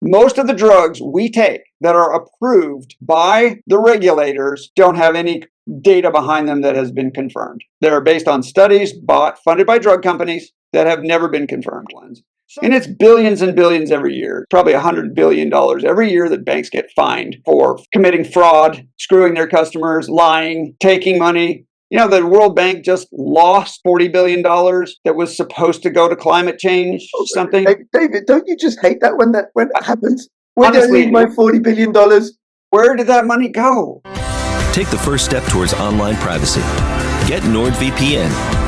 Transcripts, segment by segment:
Most of the drugs we take that are approved by the regulators don't have any data behind them that has been confirmed. They're based on studies funded by drug companies that have never been confirmed, Lens. And it's billions and billions every year, probably $100 billion every year that banks get fined for committing fraud, screwing their customers, lying, taking money. You know, the World Bank just lost $40 billion that was supposed to go to climate change, something. David, don't you just hate that when that happens? Where Honestly, did my $40 billion? Where did that money go? Take the first step towards online privacy. Get NordVPN.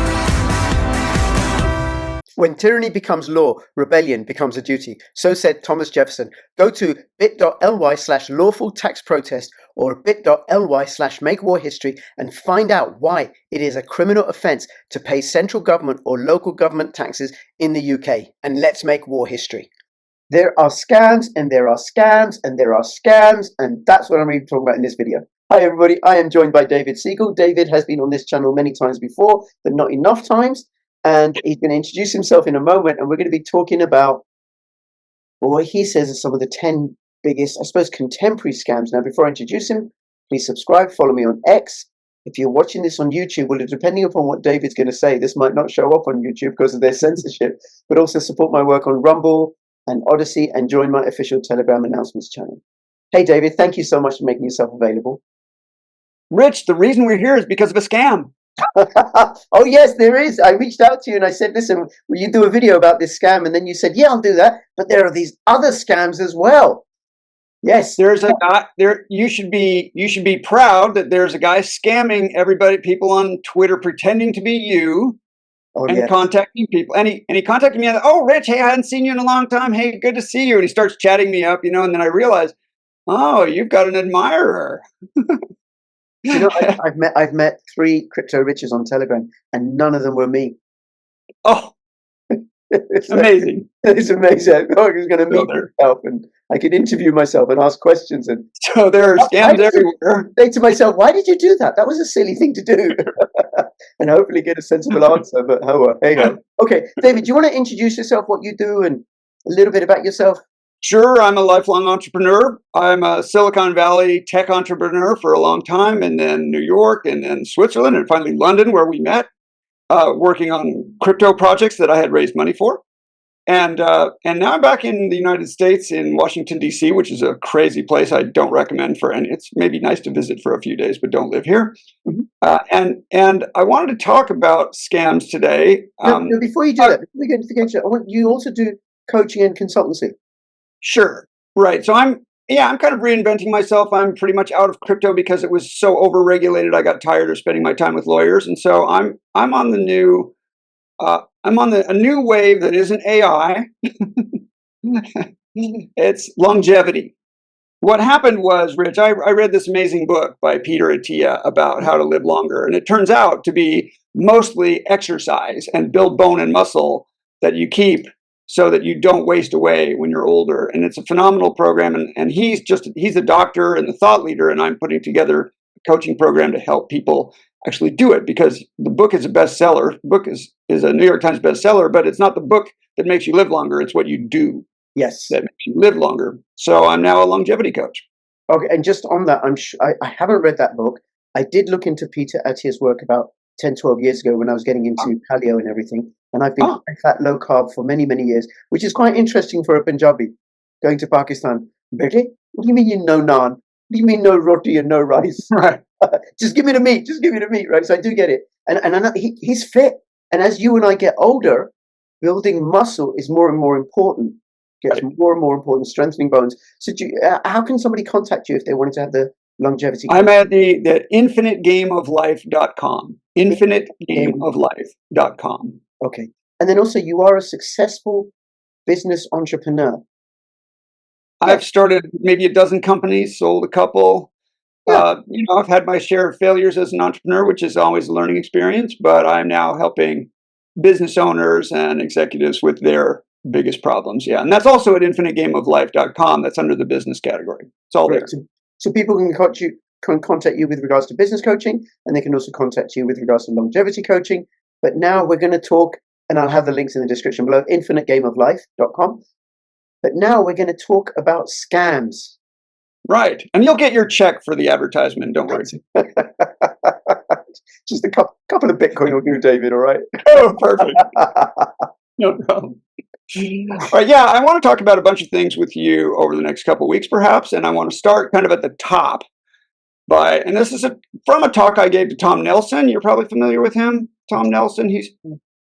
When tyranny becomes law, rebellion becomes a duty. So said Thomas Jefferson. Go to bit.ly/lawful tax protest or bit.ly/make war history and find out why it is a criminal offence to pay central government or local government taxes in the UK. And let's make war history. There are scams and there are scams and there are scams, and that's what I'm going to be talking about in this video. Hi everybody, I am joined by David Seigel. David has been on this channel many times before, but not enough times. And he's going to introduce himself in a moment, and we're going to be talking about what he says are some of the 10 biggest, I suppose, contemporary scams. Now, before I introduce him, please subscribe, follow me on X. If you're watching this on YouTube, well, depending upon what David's going to say, this might not show up on YouTube because of their censorship, but also support my work on Rumble and ODYSEE and join my official Telegram announcements channel. Hey, David, thank you so much for making yourself available. Rich, the reason we're here is because of a scam. Oh yes, there is. I reached out to you and I said, listen, will you do a video about this scam? And then you said, yeah, I'll do that, but there are these other scams as well. Yes, there's a guy there. You should be proud that there's a guy scamming people on Twitter, pretending to be you, contacting people. And he contacted me. Oh, Rich, hey, I hadn't seen you in a long time. Hey, good to see you. And he starts chatting me up, and then I realize, oh, you've got an admirer. You know, I've met 3 crypto riches on Telegram, and none of them were me. Oh, it's amazing! It's amazing. I thought I was going to meet myself, and I could interview myself and ask questions. And so there are scams everywhere. Say to myself, "Why did you do that? That was a silly thing to do," and hopefully get a sensible answer. But hey, okay, David, do you want to introduce yourself, what you do, and a little bit about yourself? Sure, I'm a lifelong entrepreneur. I'm a Silicon Valley tech entrepreneur for a long time, and then New York, and then Switzerland, and finally London, where we met, working on crypto projects that I had raised money for. And now I'm back in the United States, in Washington, D.C., which is a crazy place I don't recommend for any. It's maybe nice to visit for a few days, but don't live here. Mm-hmm. And I wanted to talk about scams today. Before you do that, before we get into the game, you also do coaching and consultancy. Sure. Right. So I'm kind of reinventing myself. I'm pretty much out of crypto because it was so overregulated. I got tired of spending my time with lawyers. And so I'm on the new, a new wave that isn't AI. It's longevity. What happened was, Rich, I read this amazing book by Peter Attia about how to live longer. And it turns out to be mostly exercise and build bone and muscle that you keep so that you don't waste away when you're older. And it's a phenomenal program. And he's a doctor and the thought leader. And I'm putting together a coaching program to help people actually do it, because the book is a bestseller. The book is a New York Times bestseller, but it's not the book that makes you live longer. It's what you do. Yes. That makes you live longer. So I'm now a longevity coach. Okay. And just on that, I haven't read that book. I did look into Peter Attia's work about 10, 12 years ago when I was getting into paleo and everything. And I've been high fat, low carb for many, many years, which is quite interesting for a Punjabi going to Pakistan. Bete, what do you mean you no naan? What do you mean no roti and no rice? Right. Just give me the meat. Just give me the meat, right? So I do get it. And I know he's fit. And as you and I get older, building muscle is more and more important. Gets more and more important, strengthening bones. So how can somebody contact you if they wanted to have the longevity? I'm at the infinitegameoflife.com. Infinitegameoflife.com. Okay. And then also you are a successful business entrepreneur. I've started maybe a dozen companies, sold a couple. Yeah. I've had my share of failures as an entrepreneur, which is always a learning experience, but I'm now helping business owners and executives with their biggest problems. Yeah. And that's also at infinitegameoflife.com. That's under the business category. It's all there. So people can contact you with regards to business coaching, and they can also contact you with regards to longevity coaching. But now we're going to talk, and I'll have the links in the description below, infinitegameoflife.com. But now we're going to talk about scams. Right. And you'll get your check for the advertisement. Don't worry. Just a couple of Bitcoin will do, David, all right? Oh, perfect. No problem. All right. Yeah, I want to talk about a bunch of things with you over the next couple of weeks, perhaps. And I want to start kind of at the top and this is from a talk I gave to Tom Nelson. You're probably familiar with him. Tom Nelson.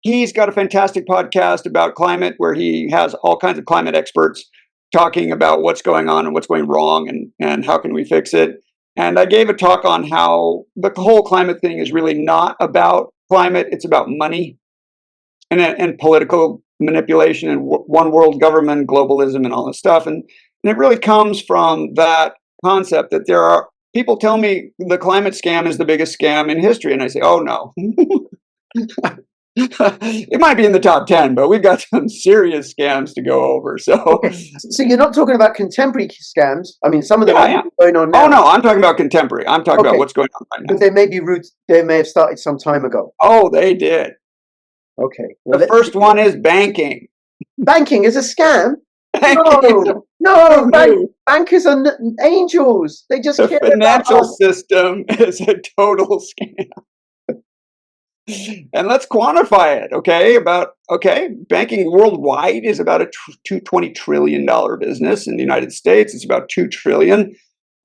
He's got a fantastic podcast about climate where he has all kinds of climate experts talking about what's going on and what's going wrong and how can we fix it. And I gave a talk on how the whole climate thing is really not about climate. It's about money and political manipulation and one world government, globalism, and all this stuff. And it really comes from that concept that there are people tell me the climate scam is the biggest scam in history. And I say, oh, no. It might be in the top 10, but we've got some serious scams to go over. So you're not talking about contemporary scams. I mean, some of them are going on now. Oh, no, I'm talking about contemporary. I'm talking about what's going on right now. But they may be roots. They may have started some time ago. Oh, they did. Okay. Well, the first one is banking. Banking is a scam? Bankers are angels. They just the financial system is a total scam. And let's quantify it, banking worldwide is about a $20 trillion business. In the United States, it's about $2 trillion.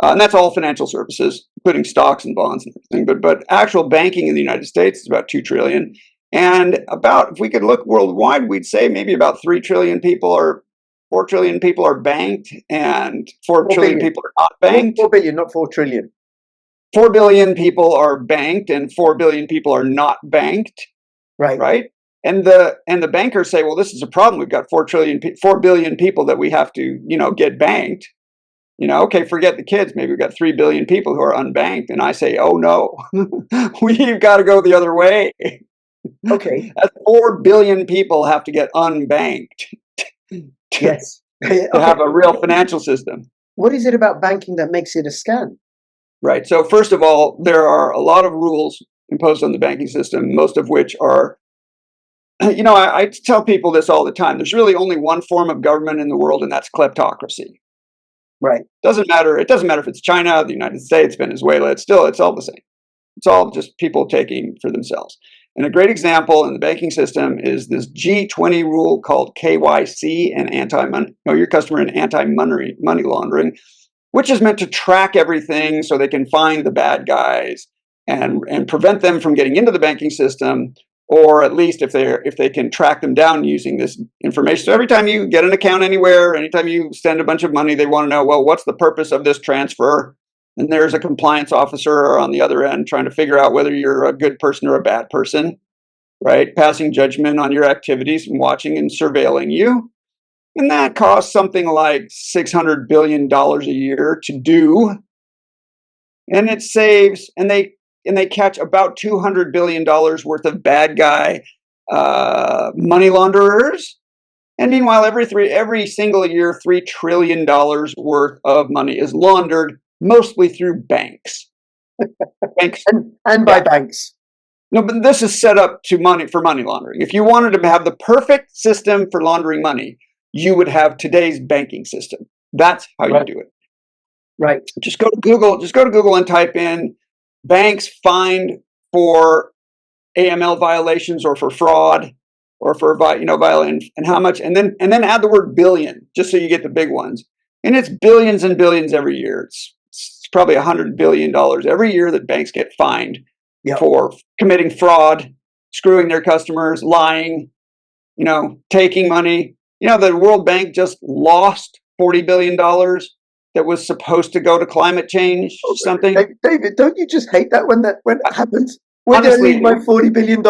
And that's all financial services, including stocks and bonds and everything. But actual banking in the United States is about $2 trillion. And if we could look worldwide, we'd say maybe about 3 trillion people or 4 trillion people are banked and 4 trillion people are not banked. 4 billion, not 4 trillion. 4 billion people are banked and 4 billion people are not banked. Right. And the bankers say, well, this is a problem. We've got 4 billion people that we have to, get banked. Okay, forget the kids. Maybe we've got 3 billion people who are unbanked. And I say, oh, no, we've got to go the other way. Okay. 4 billion people have to get unbanked yes. to have a real financial system. What is it about banking that makes it a scam? Right. So first of all, there are a lot of rules imposed on the banking system, most of which are, I tell people this all the time. There's really only one form of government in the world, and that's kleptocracy. Right. It doesn't matter if it's China, the United States, Venezuela. It's all the same. It's all just people taking for themselves. And a great example in the banking system is this G20 rule called KYC and know your customer and anti-money laundering, which is meant to track everything so they can find the bad guys and prevent them from getting into the banking system, or at least if they can track them down using this information. So every time you get an account anywhere, anytime you send a bunch of money, they want to know, well, what's the purpose of this transfer? And there's a compliance officer on the other end trying to figure out whether you're a good person or a bad person, right? Passing judgment on your activities and watching and surveilling you. And that costs something like $600 billion a year to do. And it saves, and they catch about $200 billion worth of bad guy money launderers. And meanwhile, every single year, $3 trillion worth of money is laundered, mostly through banks. Banks and by banks. No, but this is set up for money laundering. If you wanted to have the perfect system for laundering money, you would have today's banking system. That's how you do it. Right. Just go to Google and type in banks fined for AML violations or for fraud or for violence and how much, and then add the word billion just so you get the big ones. And it's billions and billions every year. It's probably $100 billion every year that banks get fined for committing fraud, screwing their customers, lying, taking money. The World Bank just lost $40 billion that was supposed to go to climate change. Something. David, don't you just hate that when that happens? Honestly, my $40 billion.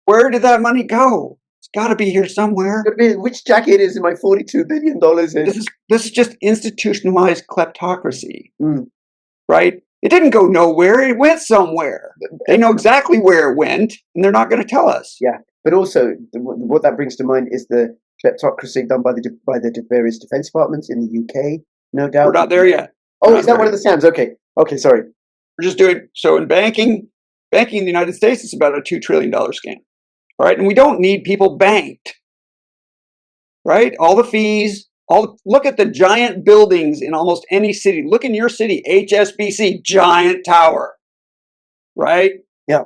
Where did that money go? It's got to be here somewhere. Which jacket is my $42 billion in? This is just institutionalized kleptocracy, right? It didn't go nowhere. It went somewhere. They know exactly where it went, and they're not going to tell us. Yeah, but also what that brings to mind is the kleptocracy done by the various defense departments in the UK. No doubt. We're not there yet. Oh, is that one of the scams? Okay, sorry. We're just doing so in banking in the United States. It's about a $2 trillion scam. All right, and we don't need people banked. Right, all the fees, Look at the giant buildings in almost any city. Look in your city, HSBC, giant tower, right? Yeah.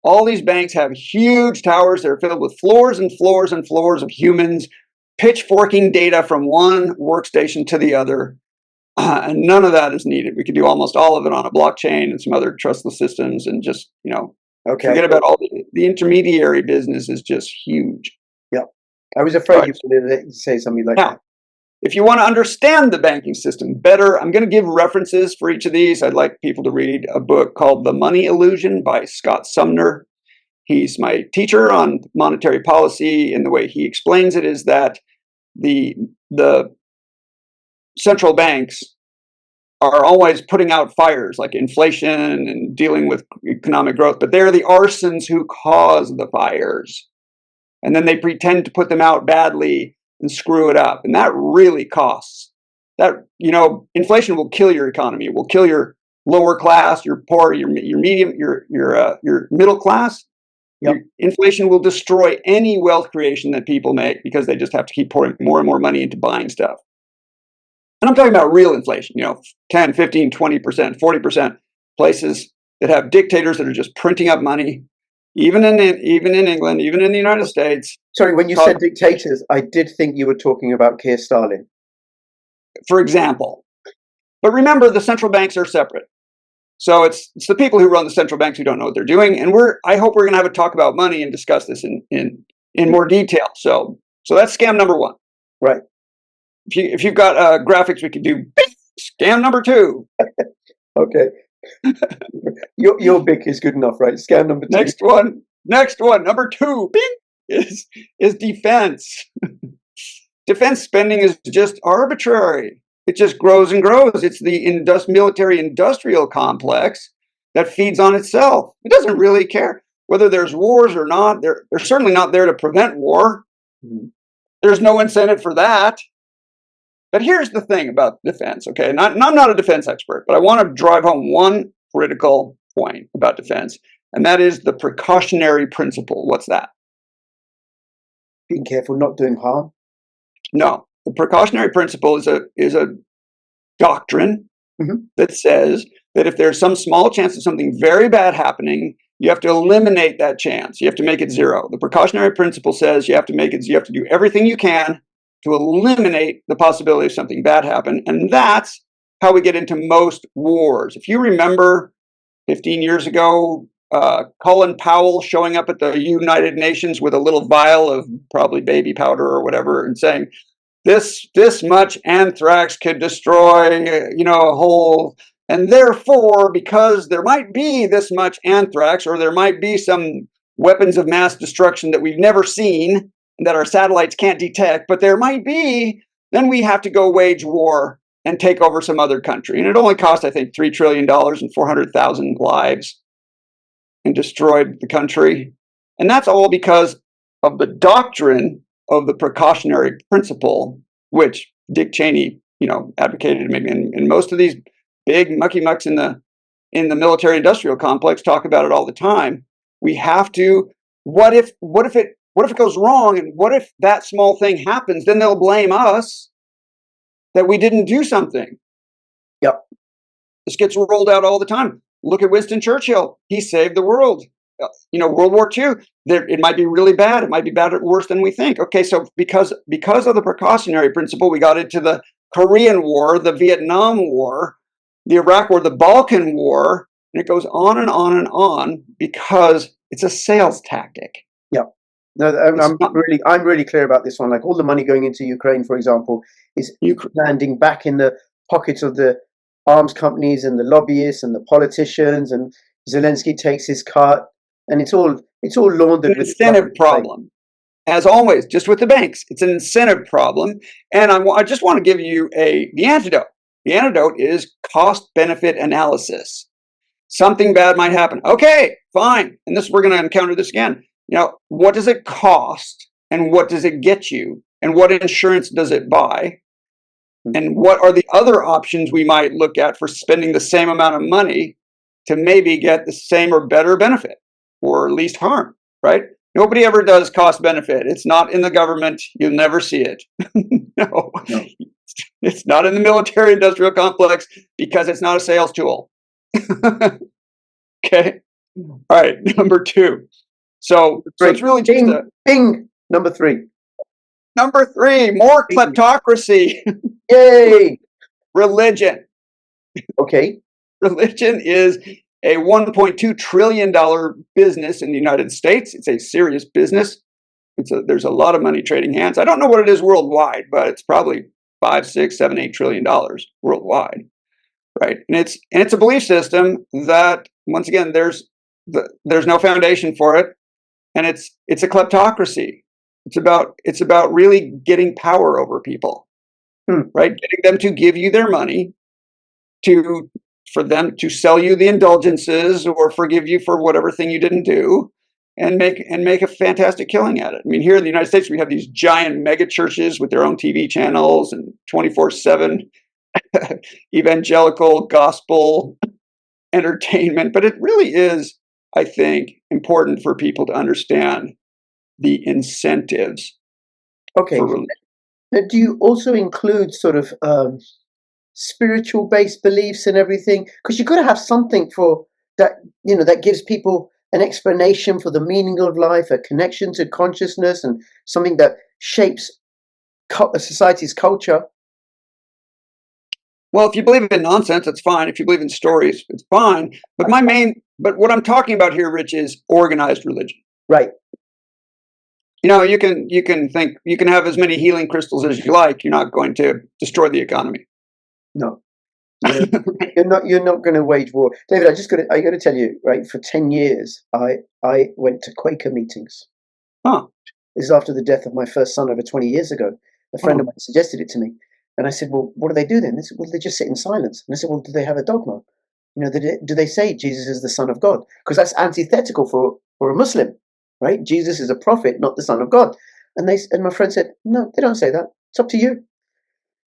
All these banks have huge towers that are filled with floors and floors and floors of humans pitchforking data from one workstation to the other. And none of that is needed. We could do almost all of it on a blockchain and some other trustless systems, and just, Okay. forget about all the intermediary business is just huge. Yeah. I was afraid Right. you were going to say something like Now, that. if you want to understand the banking system better, I'm going to give references for each of these. I'd like people to read a book called The Money Illusion by Scott Sumner. He's my teacher on monetary policy, and the way he explains it is that the central banks are always putting out fires like inflation and dealing with economic growth, but they're the arsons who cause the fires. And then they pretend to put them out badly and screw it up. And that really costs. That, inflation will kill your economy. It will kill your lower class, your poor, your medium, your middle class. Yep. Inflation will destroy any wealth creation that people make, because they just have to keep pouring more and more money into buying stuff. And I'm talking about real inflation, 10, 15, 20%, 40%, places that have dictators that are just printing up money, even in England, even in the United States. Sorry, when you said dictators, I did think you were talking about Keir Starlin. For example. But remember, the central banks are separate. So it's the people who run the central banks who don't know what they're doing. And I hope we're going to have a talk about money and discuss this in more detail. So that's scam number one. Right. If you've got graphics, we could do scam number two. Okay. Your BIC is good enough, right? Scam number two. Next one, number two, is defense. Defense spending is just arbitrary. It just grows and grows. It's the military industrial complex that feeds on itself. It doesn't really care whether there's wars or not. They're certainly not there to prevent war. Mm-hmm. There's no incentive for that. But here's the thing about defense, okay? And I'm not a defense expert, but I want to drive home one critical point about defense, and that is the precautionary principle. What's that? Being careful, not doing harm. No, the precautionary principle is a doctrine that says that if there's some small chance of something very bad happening, you have to eliminate that chance. You have to make it zero. The precautionary principle says you have to do everything you can to eliminate the possibility of something bad happen. And that's how we get into most wars. If you remember 15 years ago, Colin Powell showing up at the United Nations with a little vial of probably baby powder or whatever, and saying, this much anthrax could destroy, a whole, and therefore, because there might be this much anthrax, or there might be some weapons of mass destruction that we've never seen and that our satellites can't detect, but there might be, then we have to go wage war and take over some other country. And it only cost, I think, $3 trillion and 400,000 lives, and destroyed the country. And that's all because of the doctrine of the precautionary principle, which Dick Cheney, advocated. And most of these big mucky mucks in the military industrial complex talk about it all the time. We have to. What if it goes wrong, and what if that small thing happens? Then they'll blame us that we didn't do something. Yep. This gets rolled out all the time. Look at Winston Churchill. He saved the world. World War II. It might be really bad. It might be worse than we think. Okay, so because of the precautionary principle, we got into the Korean War, the Vietnam War, the Iraq War, the Balkan War, and it goes on and on and on because it's a sales tactic. Yep. No, I'm really clear about this one. Like, all the money going into Ukraine, for example, is landing back in the pockets of the arms companies and the lobbyists and the politicians, and Zelensky takes his cut, and it's all laundered. It's an incentive problem, as always, just with the banks. It's an incentive problem, and I just want to give you the antidote. The antidote is cost-benefit analysis. Something bad might happen. Okay, fine, and we're going to encounter this again. What does it cost, and what does it get you, and what insurance does it buy? And what are the other options we might look at for spending the same amount of money to maybe get the same or better benefit, or least harm, right? Nobody ever does cost benefit. It's not in the government. You'll never see it. No. It's not in the military industrial complex because it's not a sales tool. Okay. All right. Number 2. So it's really just Bing. Number 3. Number 3, more kleptocracy. Yay. Religion. Okay. Religion is a $1.2 trillion business in the United States. It's a serious business. There's a lot of money trading hands. I don't know what it is worldwide, but it's probably 5, 6, 7, 8 trillion dollars worldwide, right? And it's a belief system that, once again, there's no foundation for it, and it's a kleptocracy. It's about really getting power over people, right? Getting them to give you their money, for them to sell you the indulgences or forgive you for whatever thing you didn't do, and make a fantastic killing at it. I mean, here in the United States, we have these giant mega churches with their own TV channels and 24/7 evangelical gospel entertainment. But it really is, I think, important for people to understand the incentives. Okay. Now, do you also include sort of spiritual based beliefs and everything? Because you've got to have something for that, that gives people an explanation for the meaning of life, a connection to consciousness, and something that shapes a society's culture. Well, if you believe in nonsense, it's fine. If you believe in stories, it's fine. But what I'm talking about here, Rich, is organized religion. Right. You can have as many healing crystals as you like. You're not going to destroy the economy. No. You're not going to wage war, David. I got to tell you, right? For 10 years, I went to Quaker meetings. Huh. This is after the death of my first son over 20 years ago. A friend of mine suggested it to me, and I said, "Well, what do they do then?" They said, "Well, they just sit in silence." And I said, "Well, do they have a dogma? Do they say Jesus is the Son of God? Because that's antithetical for a Muslim, right? Jesus is a prophet, not the Son of God." And my friend said, "No, they don't say that. It's up to you."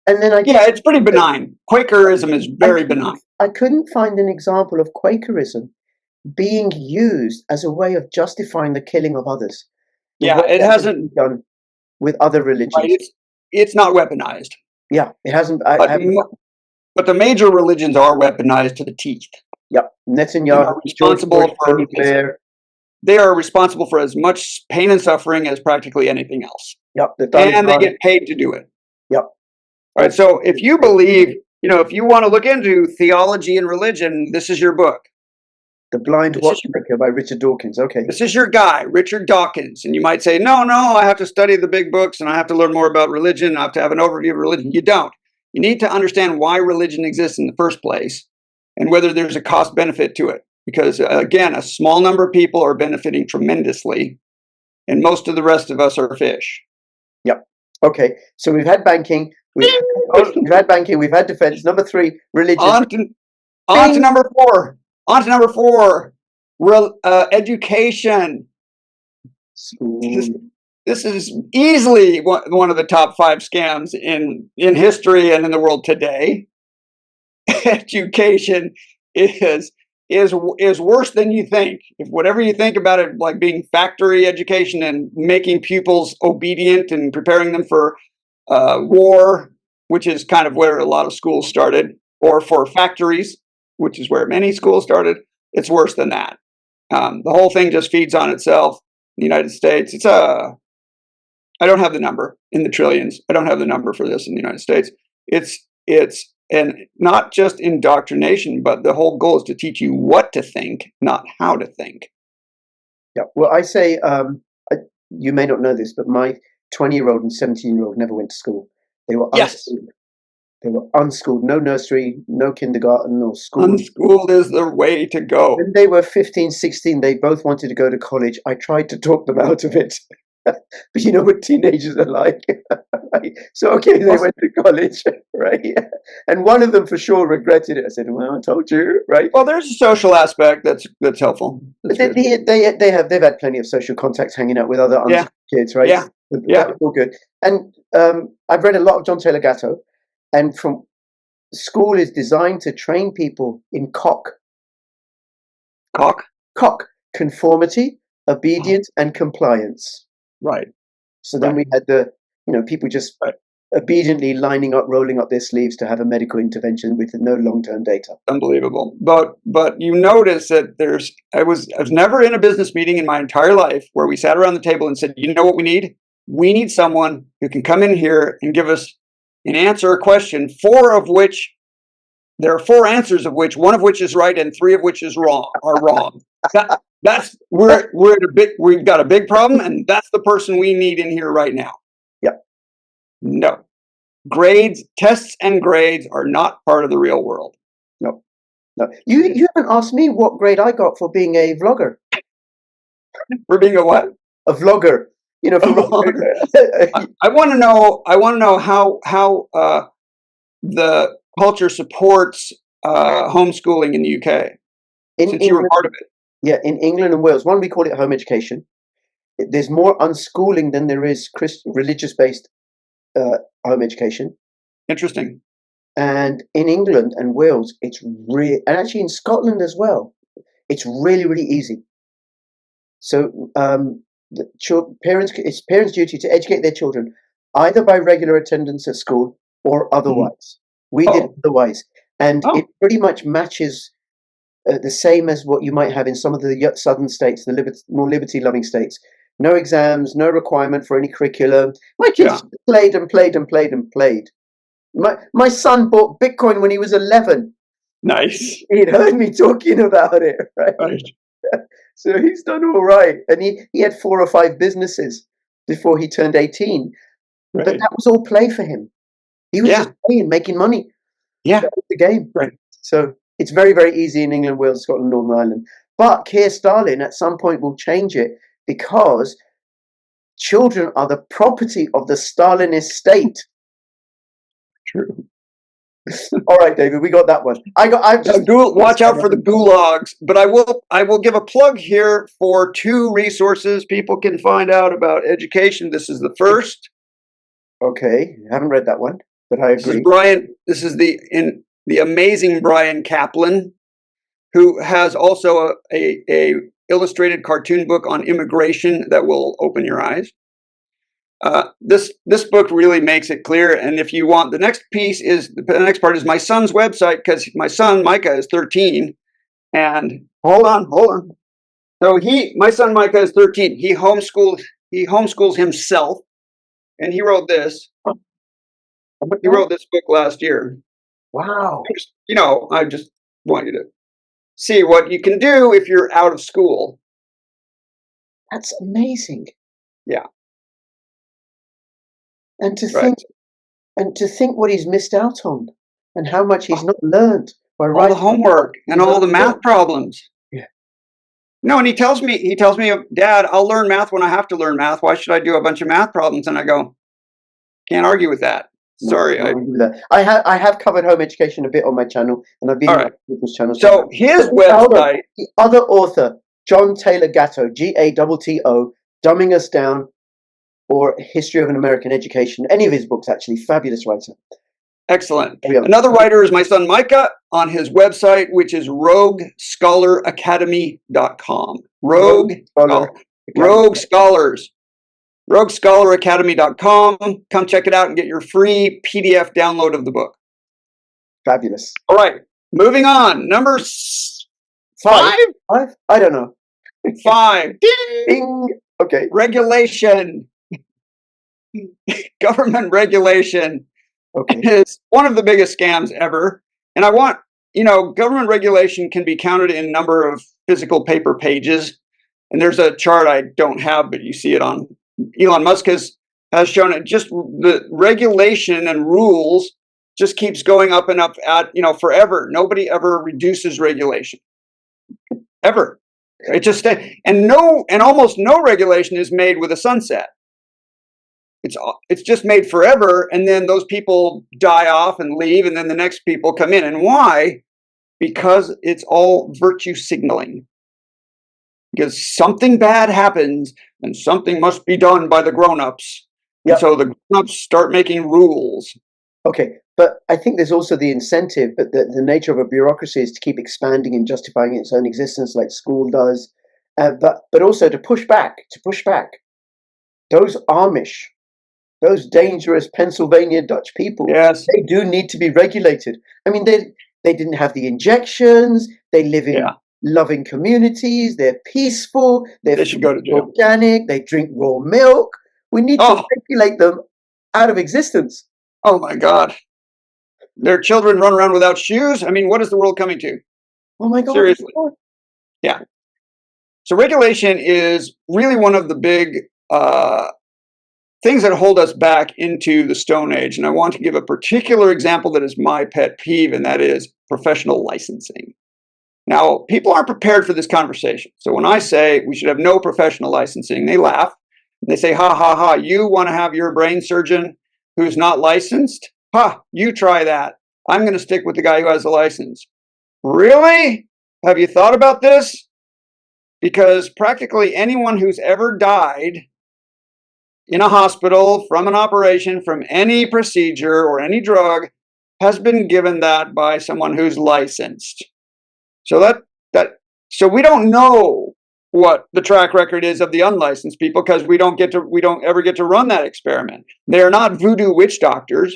And then it's pretty benign. Quakerism is very benign. I couldn't find an example of Quakerism being used as a way of justifying the killing of others. It hasn't been done with other religions. Right, it's not weaponized. Yeah, it hasn't. But the major religions are weaponized to the teeth. Yep, Netanyahu, responsible for nuclear. They are responsible for as much pain and suffering as practically anything else. Yep, and they get paid to do it. Yep. All right. So if you believe, if you want to look into theology and religion, this is your book. The Blind Watchmaker by Richard Dawkins. Okay. This is your guy, Richard Dawkins. And you might say, no, I have to study the big books and I have to learn more about religion. I have to have an overview of religion. You don't. You need to understand why religion exists in the first place and whether there's a cost benefit to it. Because again, a small number of people are benefiting tremendously and most of the rest of us are fish. Yep. Okay. So we've had banking. We've had banking. We've had defense. Number 3, religion. On to number 4. Education. This is easily one of the top 5 scams in history and in the world today. Education is worse than you think. If whatever you think about it, like being factory education and making pupils obedient and preparing them for war, which is kind of where a lot of schools started, or for factories, which is where many schools started, it's worse than that. The whole thing just feeds on itself. In the United States, I don't have the number in the trillions. I don't have the number for this in the United States. It's not just indoctrination, but the whole goal is to teach you what to think, not how to think. Yeah. Well, I say, you may not know this, but my 20-year-old and 17-year-old never went to school. They were unschooled. They were unschooled. No nursery, no kindergarten, no school. Unschooled is the way to go. When they were 15, 16, they both wanted to go to college. I tried to talk them out of it. But you know what teenagers are like. So, okay, they went to college, right? And one of them for sure regretted it. I said, well, I told you, right? Well, there's a social aspect that's helpful. They've had plenty of social contacts hanging out with other unschooled kids, right? Yeah. That was all good. And I've read a lot of John Taylor Gatto, and from school is designed to train people in conformity, obedience, and compliance. Right. So then Right. we had people just Right. obediently lining up, rolling up their sleeves to have a medical intervention with no long-term data. Unbelievable. But you notice that I was never in a business meeting in my entire life where we sat around the table and said, you know what we need? We need someone who can come in here and give us and answer a question, there are four answers of which one of which is right and three of which are wrong. We've got a big problem, and that's the person we need in here right now. Yep. No. Tests and grades are not part of the real world. No. You haven't asked me what grade I got for being a vlogger. For being a what? A vlogger. I want to know how the culture supports homeschooling in the UK, since you were part of it. Yeah, in England and Wales. One, we call it home education. There's more unschooling than there is religious-based home education. Interesting. And in England and Wales, it's and actually in Scotland as well, it's really, really easy. So it's parents' duty to educate their children either by regular attendance at school or otherwise. We did otherwise, and it pretty much matches the same as what you might have in some of the southern states, the more liberty-loving states. No exams, no requirement for any curriculum. My kids played and played and played and played. My son bought Bitcoin when he was 11. Nice. He'd heard me talking about it, right? So he's done all right. And he had 4 or 5 businesses before he turned 18. Right. But that was all play for him. He was just playing, making money. Yeah. That was the game. Right. So it's very, very easy in England, Wales, Scotland, Northern Ireland. But Keir Starlin at some point will change it because children are the property of the Stalinist state. True. All right, David, we got that one. Watch out for the gulags, but I will give a plug here for 2 resources people can find out about education. This is the first. Okay, I haven't read that one, but I agree. This is the amazing Brian Kaplan, who has also a illustrated cartoon book on immigration that will open your eyes. This book really makes it clear. And if you want, the next part is my son's website, because my son Micah is 13. And hold on. So my son Micah is 13. He homeschools himself, and he wrote this. He wrote this book last year. Wow. I just want you to see what you can do if you're out of school. That's amazing. Yeah. And to think what he's missed out on, and how much he's not learned by writing all the homework and all the math problems. Yeah. No, and he tells me, Dad, I'll learn math when I have to learn math. Why should I do a bunch of math problems? And I go, can't argue with that. Sorry. I have covered home education a bit on my channel, and I've been on people's channels. So his website, the other author, John Taylor Gatto, Gatto, Dumbing Us Down, or History of an American Education. Any of his books, actually. Fabulous writer. Excellent. Another writer is my son Micah on his website, which is roguescholaracademy.com. Roguescholaracademy.com. Come check it out and get your free PDF download of the book. Fabulous. All right. Moving on. Number 5? I don't know. 5. Ding! Ding. Okay. Regulation. Government regulation is one of the biggest scams ever. And government regulation can be counted in number of physical paper pages. And there's a chart I don't have, but you see it on Elon Musk has shown it. Just the regulation and rules just keeps going up and up forever. Nobody ever reduces regulation. Ever. It just and almost no regulation is made with a sunset. It's just made forever, and then those people die off and leave, and then the next people come in. And why? Because it's all virtue signaling. Because something bad happens, and something must be done by the grown-ups. Yep. And so the grown-ups start making rules. Okay, but I think there's also the incentive, but the nature of a bureaucracy is to keep expanding and justifying its own existence, like school does, but also to push back those Amish, those dangerous Pennsylvania Dutch people. Yes. They do need to be regulated. I mean, they didn't have the injections. They live in loving communities. They're peaceful. They should go to jail. Organic. They drink raw milk. We need to regulate them out of existence. Oh my God. Their children run around without shoes. I mean, what is the world coming to? Oh my God. Seriously. Yeah. So regulation is really one of the big things that hold us back into the Stone Age. And I want to give a particular example that is my pet peeve, and that is professional licensing. Now, people aren't prepared for this conversation. So when I say we should have no professional licensing, they laugh. And they say, ha, ha, ha, you want to have your brain surgeon who's not licensed? Ha, you try that. I'm going to stick with the guy who has a license. Really? Have you thought about this? Because practically anyone who's ever died in a hospital from an operation, from any procedure or any drug, has been given that by someone who's licensed. So so we don't know what the track record is of the unlicensed people because we don't ever get to run that experiment. They are not voodoo witch doctors.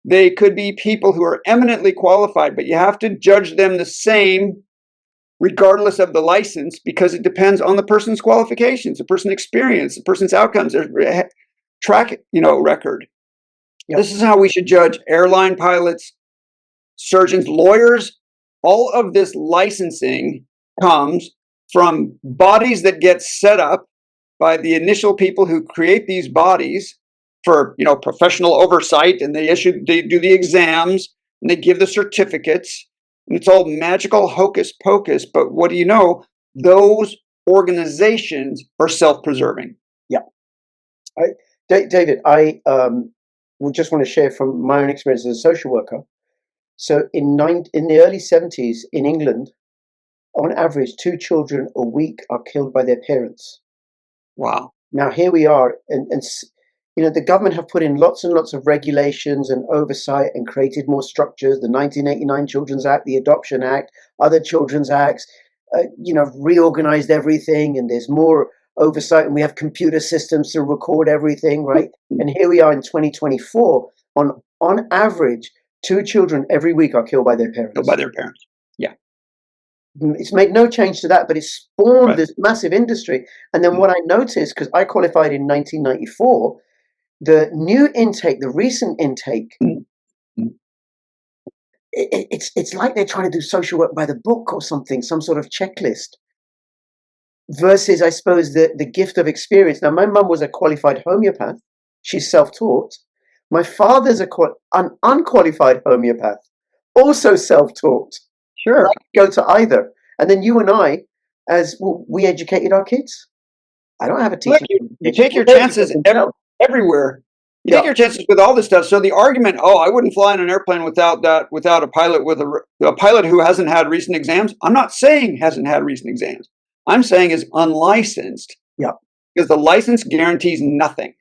They could be people who are eminently qualified, but you have to judge them the same regardless of the license, because it depends on the person's qualifications, the person's experience, the person's outcomes, their track, record. Yep. This is how we should judge airline pilots, surgeons, lawyers. All of this licensing comes from bodies that get set up by the initial people who create these bodies for, professional oversight, and they do the exams and they give the certificates. And it's all magical hocus pocus, but what do you know? Those organizations are self-preserving. Yeah. David, I would just want to share from my own experience as a social worker. So in the early 70s in England, on average, 2 children a week are killed by their parents. Wow. Now here we are, and the government have put in lots and lots of regulations and oversight and created more structures, the 1989 Children's Act, the Adoption Act, other children's acts, reorganized everything, and there's more oversight, and we have computer systems to record everything, right? And here we are in 2024, on average, 2 children every week are killed by their parents. Killed by their parents, yeah. It's made no change to that, but it's spawned this massive industry. And then what I noticed, because I qualified in 1994, the new intake, the recent intake, it's like they're trying to do social work by the book or something, some sort of checklist, versus, I suppose, the gift of experience. Now, my mum was a qualified homeopath. She's self-taught. My father's an unqualified homeopath, also self-taught. Sure. I could go to either. And then you and I, we educated our kids. I don't have a teacher. You take your chances everywhere. You take your chances with all this stuff. So the argument, I wouldn't fly on an airplane without a pilot with a pilot who hasn't had recent exams. I'm not saying hasn't had recent exams. I'm saying is unlicensed. Yeah. Because the license guarantees nothing.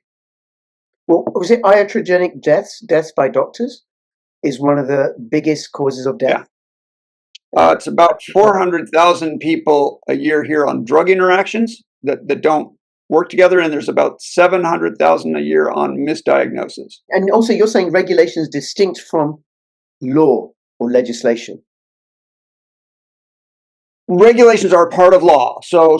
Well, was it iatrogenic deaths by doctors is one of the biggest causes of death? Yeah. It's about 400,000 people a year here on drug interactions that don't work together, and there's about 700,000 a year on misdiagnosis. And also, you're saying regulation is distinct from law or legislation. Regulations are part of law. So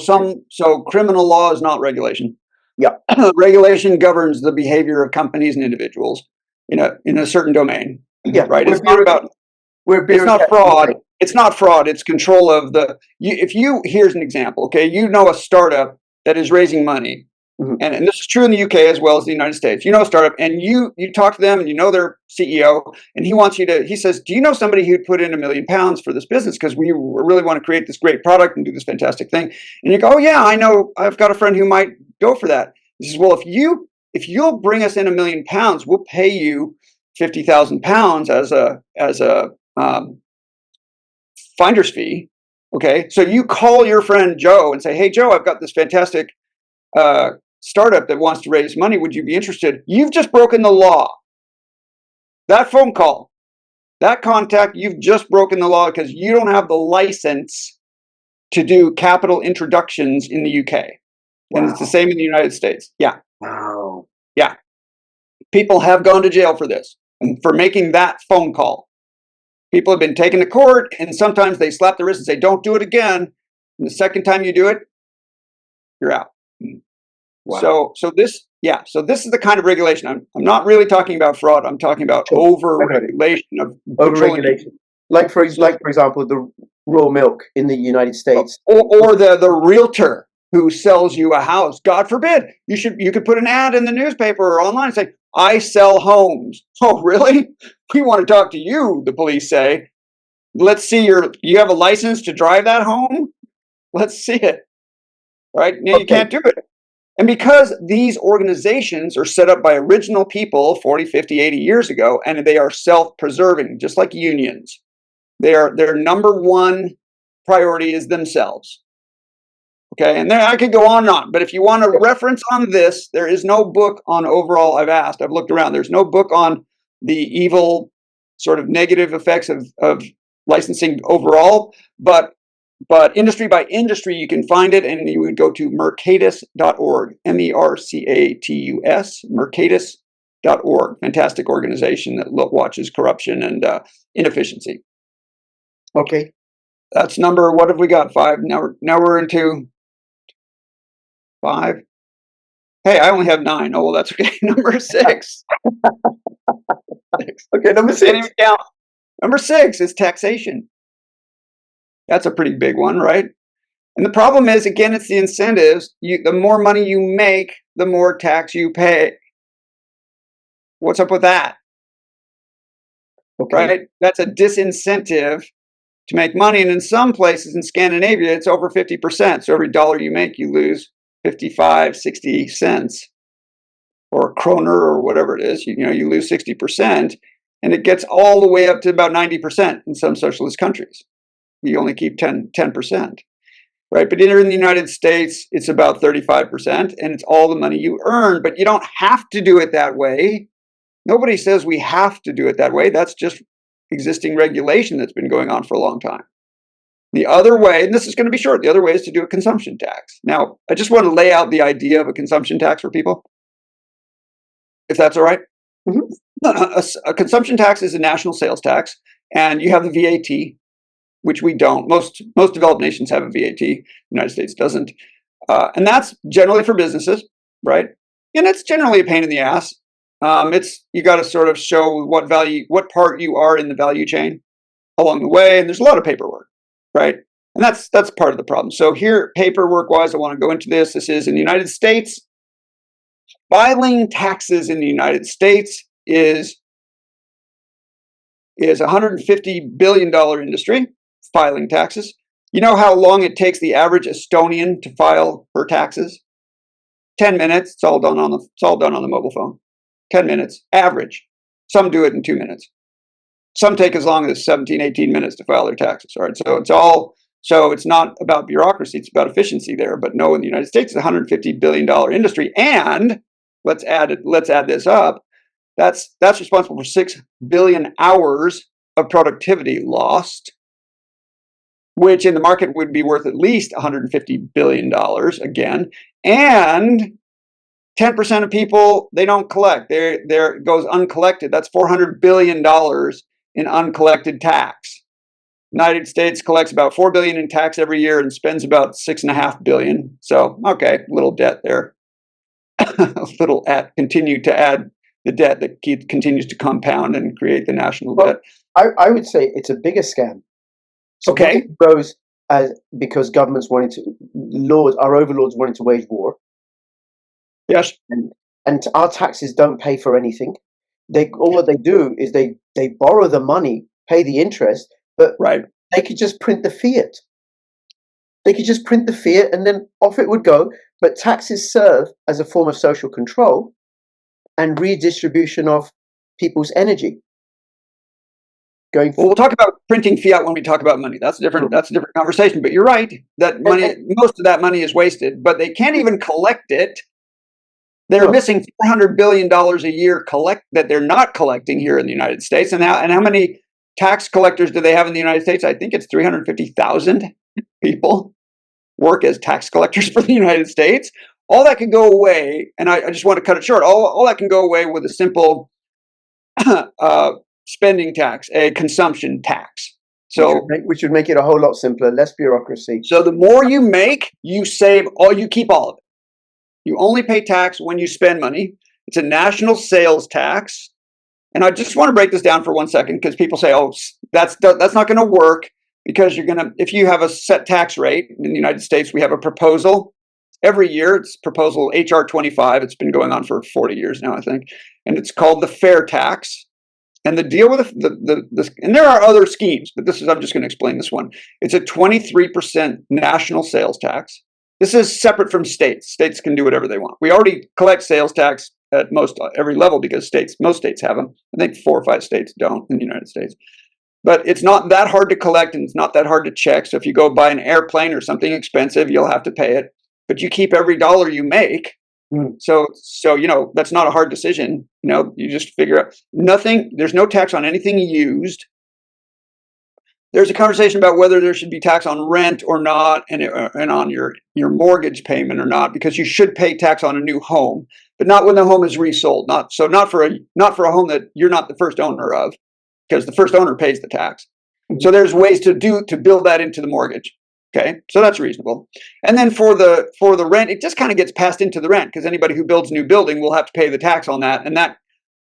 criminal law is not regulation. Yeah. Regulation governs the behavior of companies and individuals in a certain domain. Yeah. Right. It's not fraud. It's not fraud. It's control of here's an example. Okay. A startup that is raising money. Mm-hmm. And this is true in the UK as well as the United States. A startup, and you talk to them, and their CEO, and he says, do you know somebody who'd put in £1 million for this business? Because we really want to create this great product and do this fantastic thing. And you go, oh yeah, I know, I've got a friend who might go for that. He says, well, if you'll bring us in £1 million, we'll pay you £50,000 as a finder's fee. Okay. So you call your friend Joe and say, hey Joe, I've got this fantastic startup that wants to raise money. Would you be interested? You've just broken the law. That phone call, that contact, you've just broken the law because you don't have the license to do capital introductions in the UK. And it's the same in the United States. Yeah. Wow. Yeah. People have gone to jail for this, and for making that phone call. People have been taken to court, and sometimes they slap the wrist and say, don't do it again. And the second time you do it, you're out. Wow. So this is the kind of regulation. I'm not really talking about fraud. I'm talking about Sure. over-regulation of petroleum. Overregulation. Like for example, the raw milk in the United States. Or the realtor who sells you a house. God forbid. You could put an ad in the newspaper or online and say, I sell homes. Oh, really? We want to talk to you, the police say. Let's see you have a license to drive that home? Let's see it. Right? No, you can't do it. And because these organizations are set up by original people 40, 50, 80 years ago, and they are self-preserving, just like unions, their number one priority is themselves. Okay, and then I could go on and on, but if you want a reference on this, there is no book on overall. I've looked around. There's no book on the evil sort of negative effects of licensing overall, but industry by industry, you can find it, and you would go to mercatus.org, MERCATUS, mercatus.org. Fantastic organization that watches corruption and inefficiency. Okay. That's number, what have we got? 5. Now we're into 5. Hey, I only have 9. Oh, well, that's okay. Number 6. Okay, number 6. Number 6 is taxation. That's a pretty big one, right? And the problem is, again, it's the incentives. The more money you make, the more tax you pay. What's up with that? Okay. Right? That's a disincentive to make money. And in some places in Scandinavia, it's over 50%. So every dollar you make, you lose 55, 60 cents or a kroner or whatever it is. You lose 60%, and it gets all the way up to about 90% in some socialist countries. You only keep 10%. Right? But here in the United States, it's about 35%, and it's all the money you earn. But you don't have to do it that way. Nobody says we have to do it that way. That's just existing regulation that's been going on for a long time. The other way, and this is going to be short, the other way is to do a consumption tax. Now, I just want to lay out the idea of a consumption tax for people, if that's all right. Mm-hmm. A consumption tax is a national sales tax, and you have the VAT, which we don't. Most developed nations have a VAT. The United States doesn't. And that's generally for businesses, right? And it's generally a pain in the ass. You got to sort of show what part you are in the value chain along the way, and there's a lot of paperwork, right? And that's part of the problem. So here, paperwork-wise, I want to go into this. This is in the United States. Filing taxes in the United States is a $150 billion industry. Filing taxes. You know how long it takes the average Estonian to file her taxes? 10 minutes. It's all done on the mobile phone. 10 minutes, average. Some do it in 2 minutes. Some take as long as 17, 18 minutes to file their taxes. All right, so it's not about bureaucracy, it's about efficiency there. But no, in the United States, it's a $150 billion industry. And let's add this up. That's responsible for 6 billion hours of productivity lost, which in the market would be worth at least $150 billion again. And 10% of people, they don't collect. It goes uncollected. That's $400 billion in uncollected tax. United States collects about $4 billion in tax every year and spends about $6.5 billion. So, okay, little debt there. Continue to add the debt that continues to compound and create the national debt. I would say it's a bigger scam. So okay. It grows because governments our overlords wanted to wage war. Yes. And our taxes don't pay for anything. All what they do is they borrow the money, pay the interest, but right. They could just print the fiat. They could just print the fiat and then off it would go. But taxes serve as a form of social control and redistribution of people's energy. Well, we'll talk about printing fiat when we talk about money. That's a different conversation. But you're right that most of that money is wasted, but they can't even collect it. They're missing $400 billion a year that they're not collecting here in the United States. And how many tax collectors do they have in the United States? I think it's 350,000 people. work as tax collectors for the United States. All that can go away, and I just want to cut it short. All that can go away with a simple spending tax, a consumption tax. So we should make it a whole lot simpler, less bureaucracy. So the more you make, you save you keep all of it. You only pay tax when you spend money. It's a national sales tax. And I just want to break this down for 1 second, because people say, oh, that's not going to work, because if you have a set tax rate in the United States, we have a proposal every year. It's proposal HR 25. It's been going on for 40 years now, I think. And it's called the fair tax. And the deal with and there are other schemes, but I'm just going to explain this one. It's a 23% national sales tax. This is separate from states. States can do whatever they want. We already collect sales tax at every level, because most states have them. I think 4 or 5 states don't in the United States. But it's not that hard to collect, and it's not that hard to check. So if you go buy an airplane or something expensive, you'll have to pay it. But you keep every dollar you make. So that's not a hard decision. You just figure out there's no tax on anything used. There's a conversation about whether there should be tax on rent or not, and on your mortgage payment or not, because you should pay tax on a new home, but not when the home is resold. Not for a home that you're not the first owner of, because the first owner pays the tax. So there's ways to build that into the mortgage. Okay, so that's reasonable. And then for the rent, it just kind of gets passed into the rent, because anybody who builds a new building will have to pay the tax on that, and that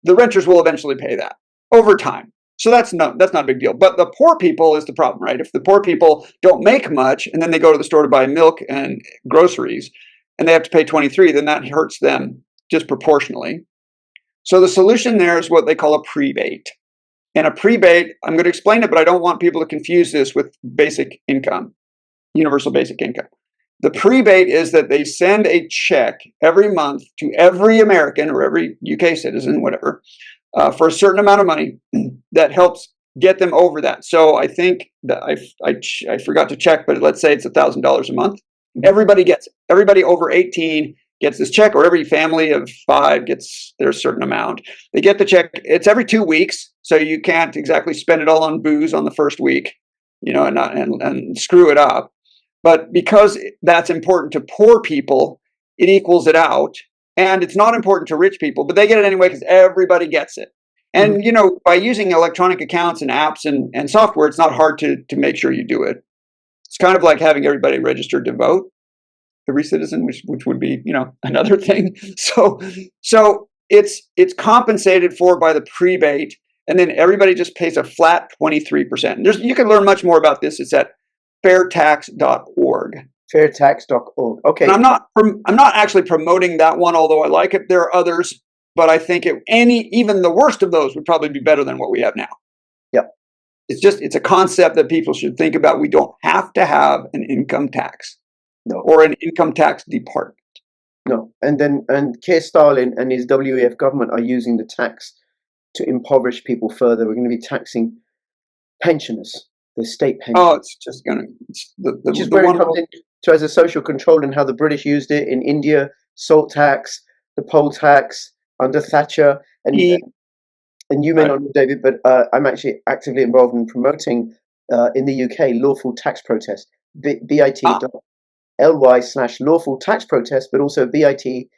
the renters will eventually pay that over time. So that's not a big deal. But the poor people is the problem, right? If the poor people don't make much, and then they go to the store to buy milk and groceries, and they have to pay 23, then that hurts them disproportionately. So the solution there is what they call a prebate. And a prebate, I'm going to explain it, but I don't want people to confuse this with basic income. Universal basic income. The prebate is that they send a check every month to every American or every UK citizen, whatever, for a certain amount of money that helps get them over that. So I think that I forgot to check, but let's say it's $1,000 a month. Everybody gets it. Everybody over 18 gets this check, or every family of 5 gets their certain amount. They get the check. It's every 2 weeks, so you can't exactly spend it all on booze on the first week, and screw it up. But because that's important to poor people, it equals it out. And it's not important to rich people, but they get it anyway, because everybody gets it. And, by using electronic accounts and apps and software, it's not hard to make sure you do it. It's kind of like having everybody registered to vote, every citizen, which would be, another thing. So it's compensated for by the prebate, and then everybody just pays a flat 23%. You can learn much more about this. It's at fairtax.org. Fairtax.org. Okay. And I'm not actually promoting that one, although I like it. There are others, but I think even the worst of those would probably be better than what we have now. Yep. It's a concept that people should think about. We don't have to have an income tax. No. Or an income tax department. No. And Keir Starlin and his WEF government are using the tax to impoverish people further. We're going to be taxing pensioners. The state pension. Oh, it's just going to... Which is where it comes in as a social control, and how the British used it in India, salt tax, the poll tax under Thatcher. And you may not know, David, but I'm actually actively involved in promoting, in the UK, lawful tax protest. bit.ly/lawful tax protest, but also bit.ly/make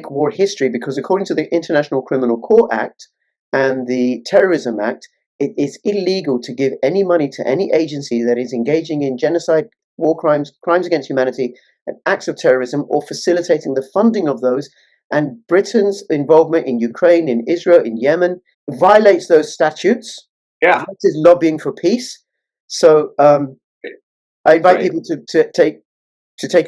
war history, because according to the International Criminal Court Act and the Terrorism Act, it is illegal to give any money to any agency that is engaging in genocide, war crimes, crimes against humanity, and acts of terrorism, or facilitating the funding of those. And Britain's involvement in Ukraine, in Israel, in Yemen violates those statutes. Yeah. This is lobbying for peace. So I invite people to take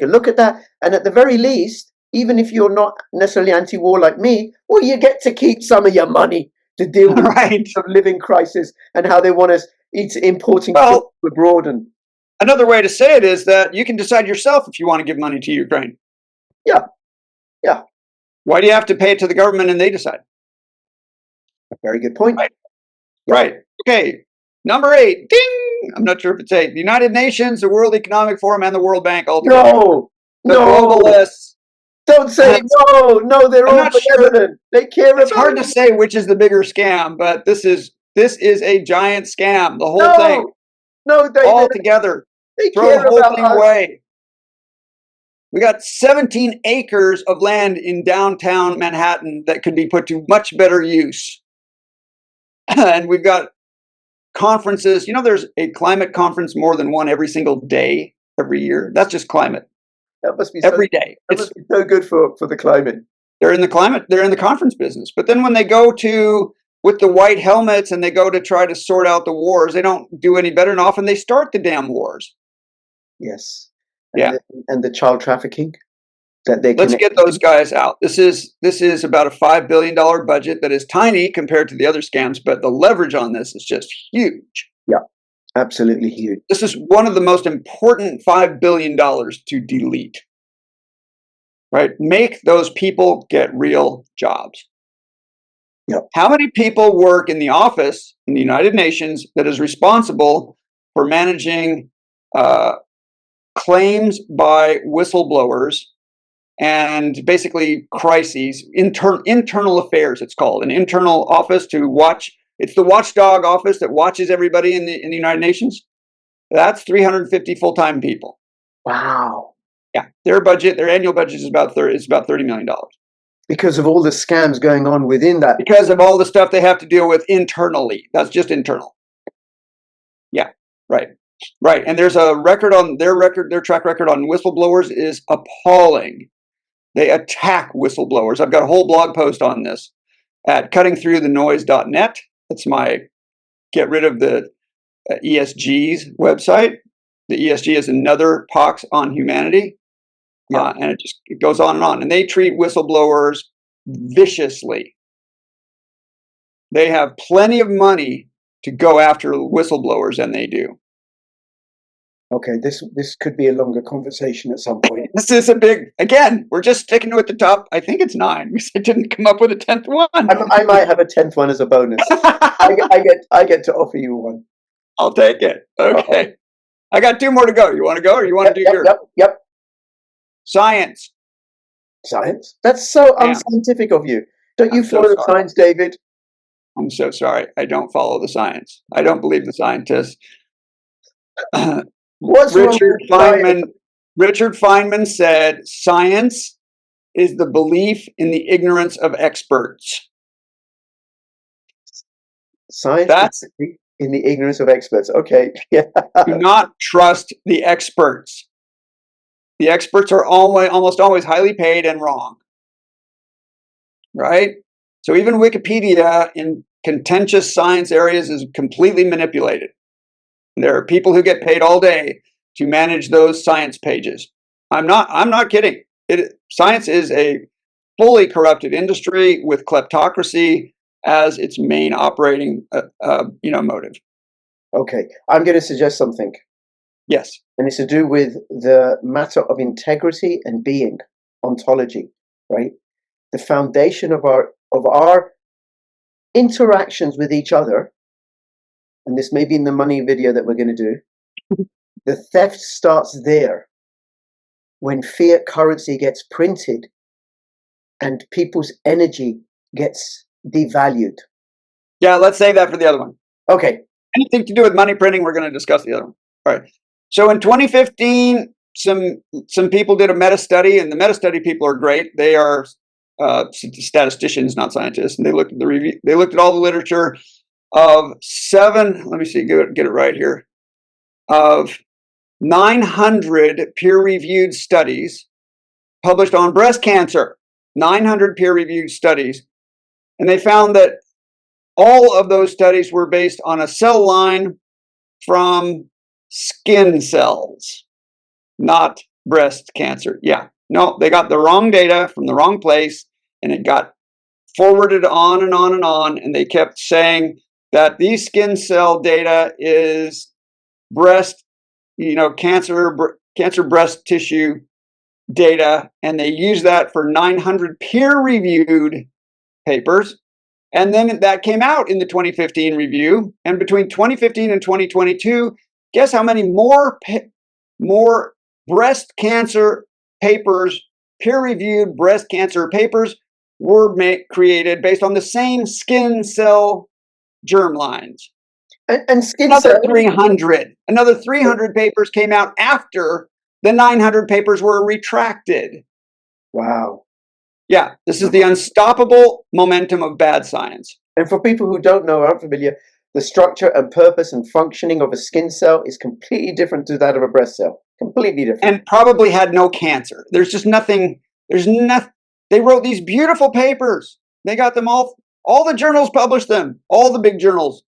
a look at that. And at the very least, even if you're not necessarily anti-war like me, well, you get to keep some of your money to deal with the living crisis and how they want us importing abroad. And another way to say it is that you can decide yourself if you want to give money to Ukraine. Yeah. Yeah. Why do you have to pay it to the government and they decide? A very good point. Right. Yeah. Right. Okay. Number 8. Ding! I'm not sure if it's 8. The United Nations, the World Economic Forum, and the World Bank all together. The globalists. Don't say no. They're all benevolent. They care about. It's hard to say which is the bigger scam, but this is a giant scam. The whole thing. No, David. All together. They Throw the care whole about thing us. away. We got 17 acres of land in downtown Manhattan that could be put to much better use. And we've got conferences. You know, there's a climate conference more than one every single day, every year. That's just climate. That must be Every day. That must be so good for the climate. They're in the conference business. But then when they go to with the white helmets and they go to try to sort out the wars, they don't do any better, and often they start the damn wars. Yes. Yeah. And the child trafficking that they Let's connect get those guys out. This is about a $5 billion budget that is tiny compared to the other scams, but the leverage on this is just huge. Yeah, absolutely huge. This is one of the most important $5 billion to delete. Right? Make those people get real jobs. Yep. How many people work in the office in the United Nations that is responsible for managing claims by whistleblowers and basically crises, internal affairs, it's called, an internal office to watch. It's the watchdog office that watches everybody in the United Nations. That's 350 full-time people. Wow. Yeah, their annual budget is about $30 million. Because of all the scams going on within that. Because of all the stuff they have to deal with internally. That's just internal. Yeah, right. Right. And there's a record on their track record on whistleblowers is appalling. They attack whistleblowers. I've got a whole blog post on this at cuttingthroughthenoise.net. That's my get rid of the ESG's website. The ESG is another pox on humanity. Yeah. And it goes on and on. And they treat whistleblowers viciously. They have plenty of money to go after whistleblowers, and they do. Okay, this could be a longer conversation at some point. This is again, we're just sticking with the top. I think it's 9 because I didn't come up with a 10th one. I might have a 10th one as a bonus. I get to offer you one. I'll take it. Okay. Uh-oh. I got 2 more to go. You want to go or you want to do yours? Yep. Science. Science? That's so unscientific of you. Don't you follow the science, David? I'm so sorry. I don't follow the science. I don't believe the scientists. What's Richard Feynman said, science is the belief in the ignorance of experts. Science is in the ignorance of experts. Okay. Yeah. Do not trust the experts. The experts are almost always highly paid and wrong. Right? So even Wikipedia in contentious science areas is completely manipulated. There are people who get paid all day to manage those science pages. I'm not kidding. Science is a fully corrupted industry with kleptocracy as its main operating motive. Okay, I'm going to suggest something. Yes. And it's to do with the matter of integrity and being, ontology, right? The foundation of our interactions with each other, and this may be in the money video that we're going to do, the theft starts there when fiat currency gets printed and people's energy gets devalued. Yeah, let's save that for the other one. Okay. Anything to do with money printing, we're going to discuss the other one. All right. So in 2015, some people did a meta study, and the meta study people are great. They are statisticians, not scientists, and they looked at the review. They looked at all the literature of 7. Let me see, get it right here. Of 900 peer-reviewed studies published on breast cancer. 900 peer-reviewed studies, and they found that all of those studies were based on a cell line from skin cells, not breast cancer. Yeah, no, they got the wrong data from the wrong place, and it got forwarded on and on and on, and they kept saying that these skin cell data is breast, cancer breast tissue data, and they use that for 900 peer-reviewed papers. And then that came out in the 2015 review. And between 2015 and 2022, guess how many more breast cancer papers, peer-reviewed breast cancer papers, were created based on the same skin cell germ lines? And skin Another cells. 300. Another 300 papers came out after the 900 papers were retracted. Wow. Yeah, this is the unstoppable momentum of bad science. And for people who don't know, aren't familiar, the structure and purpose and functioning of a skin cell is completely different to that of a breast cell. Completely different. And probably had no cancer. There's just nothing, there's nothing. They wrote these beautiful papers. They got them all the journals published them, all the big journals,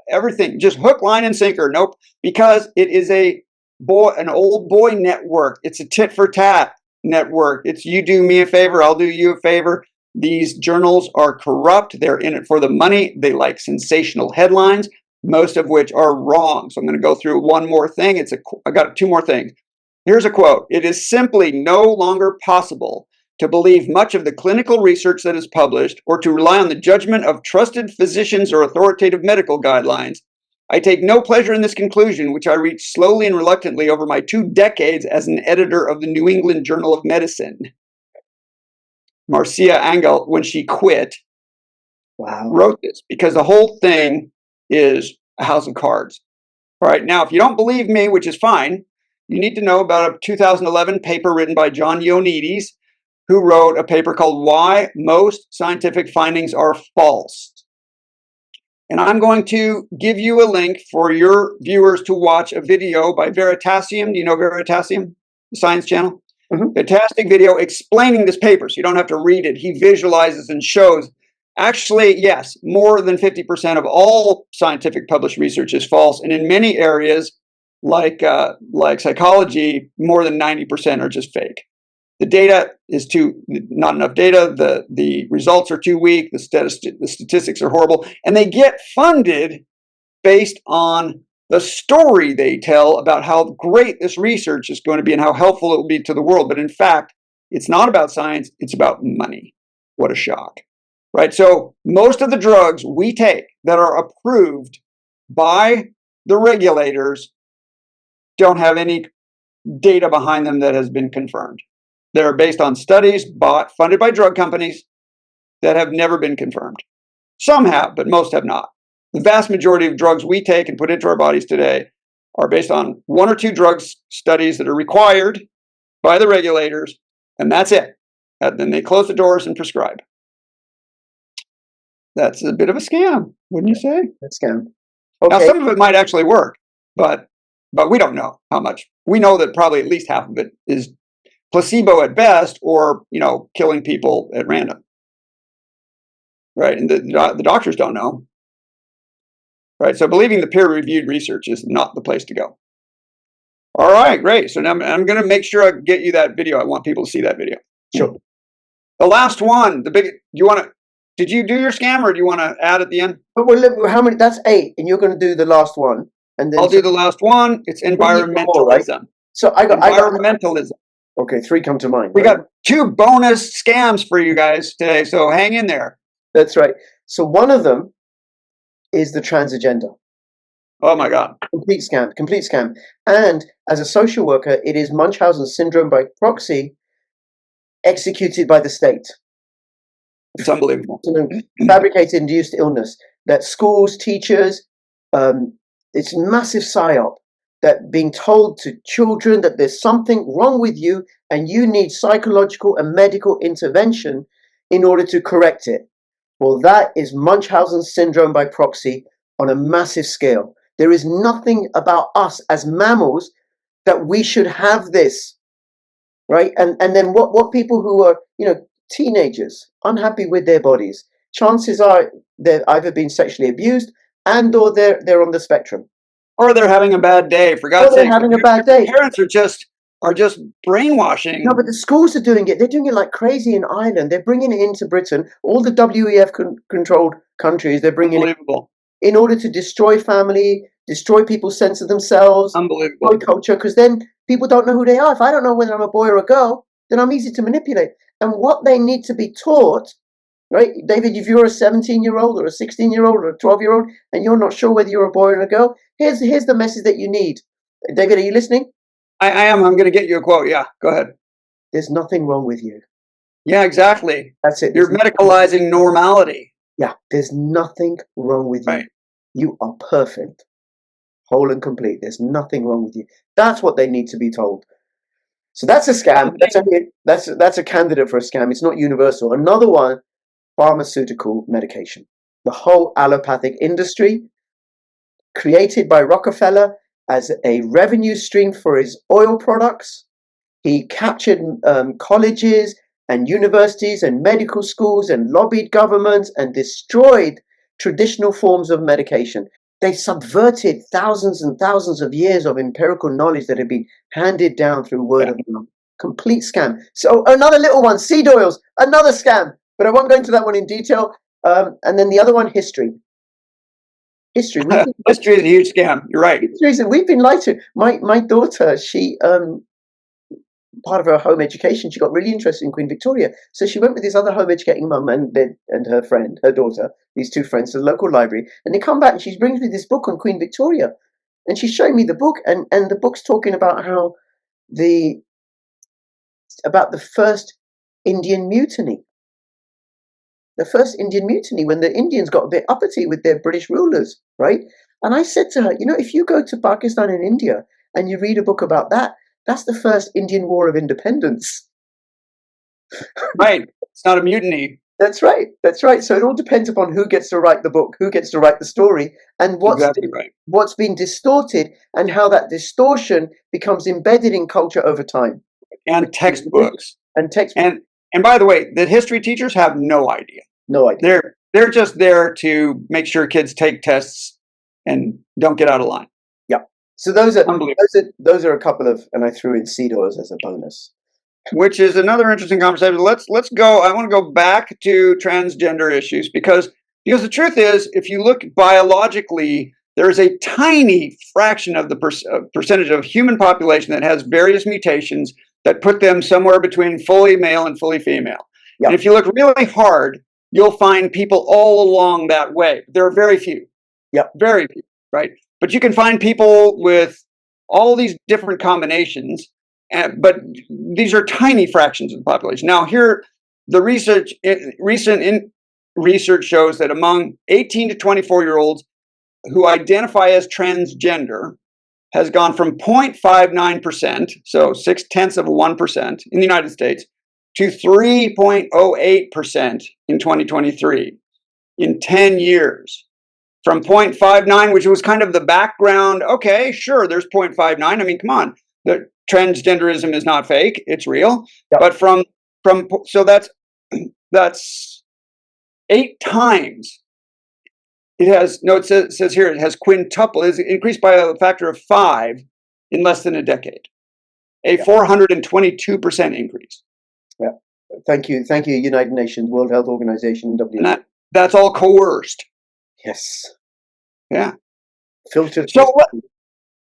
everything, just hook, line, and sinker. Nope, because it is an old boy network. It's a tit for tat network. It's you do me a favor, I'll do you a favor. These journals are corrupt. They're in it for the money. They like sensational headlines, most of which are wrong. So I'm going to go through one more thing. I got two more things. Here's a quote. It is simply no longer possible to believe much of the clinical research that is published or to rely on the judgment of trusted physicians or authoritative medical guidelines. I take no pleasure in this conclusion, which I reached slowly and reluctantly over my 2 decades as an editor of the New England Journal of Medicine. Marcia Angel, when she quit, wrote this because the whole thing is a house of cards. All right, now, if you don't believe me, which is fine, you need to know about a 2011 paper written by John Ioannidis, who wrote a paper called Why Most Scientific Findings Are False. And I'm going to give you a link for your viewers to watch a video by Veritasium. Do you know Veritasium, the science channel? Mm-hmm. Fantastic video explaining this paper, so you don't have to read it. He visualizes and shows. Actually, yes, more than 50% of all scientific published research is false. And in many areas, like psychology, more than 90% are just fake. The data is not enough data. The results are too weak. The statistics are horrible. And they get funded based on the story they tell about how great this research is going to be and how helpful it will be to the world. But in fact, it's not about science. It's about money. What a shock. Right? So most of the drugs we take that are approved by the regulators don't have any data behind them that has been confirmed. They're based on studies funded by drug companies that have never been confirmed. Some have, but most have not. The vast majority of drugs we take and put into our bodies today are based on 1 or 2 drug studies that are required by the regulators, and that's it. And then they close the doors and prescribe. That's a bit of a scam, wouldn't you say? A scam. Okay. Now, some of it might actually work, but we don't know how much. We know that probably at least half of it is placebo at best, or killing people at random. Right, and the doctors don't know. Right, so believing the peer-reviewed research is not the place to go. All right, great. So now I'm going to make sure I get you that video. I want people to see that video. Sure. The last one, did you do your scam, or do you want to add at the end? Well, how many? That's 8, and you're going to do the last one, and then I'll do the last one. It's environmentalism. More, right? So I got environmentalism. Okay, 3 come to mind. We got 2 bonus scams for you guys today, so hang in there. That's right. So one of them is the trans agenda. Oh my God. Complete scam. And as a social worker, it is Munchausen syndrome by proxy, executed by the state. It's unbelievable. Fabricated induced illness that schools, teachers, it's massive psyop that being told to children that there's something wrong with you and you need psychological and medical intervention in order to correct it. Well, that is Munchausen syndrome by proxy on a massive scale. There is nothing about us as mammals that we should have this, right? And then what people who are, teenagers, unhappy with their bodies, chances are they've either been sexually abused or they're on the spectrum. Or they're having a bad day, for God's sake. They're having a bad day. Parents are just brainwashing. No, but the schools are doing it. They're doing it like crazy in Ireland. They're bringing it into Britain. All the WEF controlled countries, they're bringing it in order to destroy family, destroy people's sense of themselves, unbelievable, destroy culture, because then people don't know who they are. If I don't know whether I'm a boy or a girl, then I'm easy to manipulate. And what they need to be taught, right, David, if you're a 17-year-old or a 16-year-old or a 12-year-old and you're not sure whether you're a boy or a girl, here's the message that you need. David, are you listening? I am. I'm going to get you a quote. Yeah, go ahead. There's nothing wrong with you. Yeah, exactly. That's it. You're medicalizing normality. Yeah, there's nothing wrong with you. Right. You are perfect, whole and complete. There's nothing wrong with you. That's what they need to be told. So that's a scam. That's a candidate for a scam. It's not universal. Another one, pharmaceutical medication. The whole allopathic industry, created by Rockefeller as a revenue stream for his oil products. He captured colleges and universities and medical schools and lobbied governments and destroyed traditional forms of medication. They subverted thousands and thousands of years of empirical knowledge that had been handed down through word of mouth. Complete scam. So another little one, seed oils, another scam. But I won't go into that one in detail. And then the other one, history. History. History is a huge scam. You're right. We've been lied to. My daughter, she part of her home education, she got really interested in Queen Victoria. So she went with this other home educating mum and her friend, her daughter, these two friends, to the local library. And they come back and she brings me this book on Queen Victoria. And she's showing me the book, and the book's talking about how the first Indian mutiny. The first Indian mutiny, when the Indians got a bit uppity with their British rulers, right? And I said to her, if you go to Pakistan and India and you read a book about that, that's the first Indian War of Independence. Right. It's not a mutiny. That's right. That's right. So it all depends upon who gets to write the book, who gets to write the story, and what's been distorted, and how that distortion becomes embedded in culture over time. And textbooks. And textbooks. And by the way, the history teachers have no idea. No idea. They're just there to make sure kids take tests and don't get out of line. Yeah. So those are a couple of, and I threw in seed oils as a bonus. Which is another interesting conversation. Let's go. I want to go back to transgender issues because the truth is, if you look biologically, there is a tiny fraction of the percentage of human population that has various mutations that put them somewhere between fully male and fully female. Yep. And if you look really hard, you'll find people all along that way. There are very few. Yep. Very few, right? But you can find people with all these different combinations, but these are tiny fractions of the population. Now, here, the recent research shows that among 18 to 24-year-olds who identify as transgender has gone from 0.59%, so 0.6% in the United States, to 3.08% in 2023 in 10 years. From 0.59, which was kind of the background, okay, sure, there's 0.59. I mean, come on, the transgenderism is not fake, it's real. Yep. But so that's 8 times. It says here it has quintuple, it's increased by a factor of 5 in less than a decade. A 422% increase. Yeah. Thank you, United Nations, World Health Organization, WHO. And that's all coerced. Yes. Yeah. Filtered. So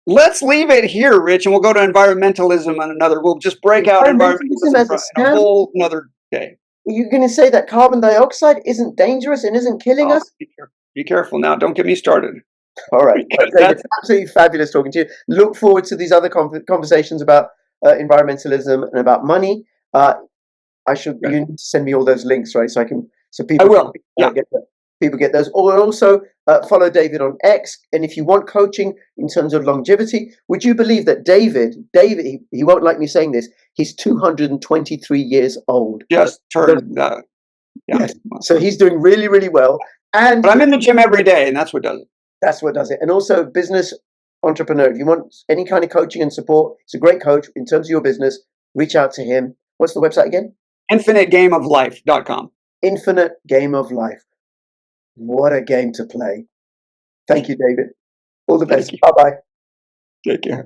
let's leave it here, Rich, and we'll go to environmentalism on another. We'll just break out environmentalism for a whole another day. You're going to say that carbon dioxide isn't dangerous and isn't killing us? Be careful now. Don't get me started. All right. It's absolutely fabulous talking to you. Look forward to these other conversations about environmentalism and about money. You need to send me all those links, right? So people. I will. People get those. Or also follow David on X. And if you want coaching in terms of longevity, would you believe that David, he won't like me saying this, he's 223 years old. Just turned. Yeah. Yes. So he's doing really, really well. But I'm in the gym every day, and that's what does it. That's what does it. And also business entrepreneur. If you want any kind of coaching and support, he's a great coach in terms of your business. Reach out to him. What's the website again? InfiniteGameOfLife.com. Infinite Game of Life. What a game to play. Thank you, David. All the best. Bye-bye. Take care.